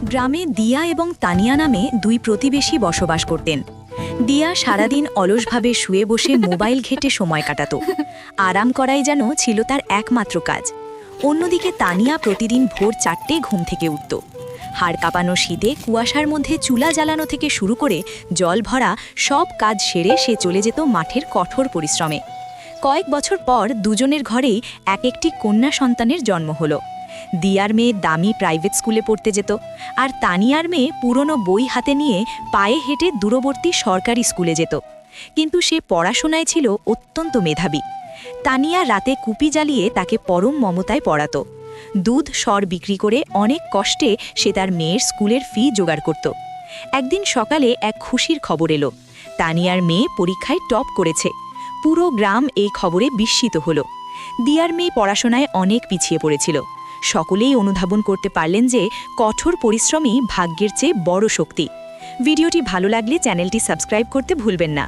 গ্রামে দিয়া এবং তানিয়া নামে দুই প্রতিবেশী বসবাস করতেন। দিয়া সারাদিন অলসভাবে শুয়ে বসে মোবাইল ঘেঁটে সময় কাটাত। আরাম করাই যেন ছিল তার একমাত্র কাজ। অন্যদিকে তানিয়া প্রতিদিন ভোর 4টে ঘুম থেকে উঠত। হাড় কাঁপানো শীতে কুয়াশার মধ্যে চুলা জ্বালানো থেকে শুরু করে জল ভরা সব কাজ সেরে সে চলে যেত মাঠের কঠোর পরিশ্রমে। কয়েক বছর পর দুজনের ঘরেই এক একটি কন্যা সন্তানের জন্ম হলো। দিয়ার মেয়ে দামি প্রাইভেট স্কুলে পড়তে যেত, আর তানিয়ার মেয়ে পুরনো বই হাতে নিয়ে পায়ে হেঁটে দূরবর্তী সরকারি স্কুলে যেত। কিন্তু সে পড়াশোনায় ছিল অত্যন্ত মেধাবী। তানিয়া রাতে কুপি জ্বালিয়ে তাকে পরম মমতায় পড়াতো। দুধ সর বিক্রি করে অনেক কষ্টে সে তার মেয়ের স্কুলের ফি জোগাড় করত। একদিন সকালে এক খুশির খবর এলো, তানিয়ার মেয়ে পরীক্ষায় টপ করেছে। পুরো গ্রাম এই খবরে বিস্মিত হলো। দিয়ার মেয়ে পড়াশোনায় অনেক পিছিয়ে পড়েছিল। সকলেই অনুধাবন করতে পারলেন যে কঠোর পরিশ্রমই ভাগ্যের চেয়ে বড় শক্তি। ভিডিওটি ভালো লাগলে চ্যানেলটি সাবস্ক্রাইব করতে ভুলবেন না।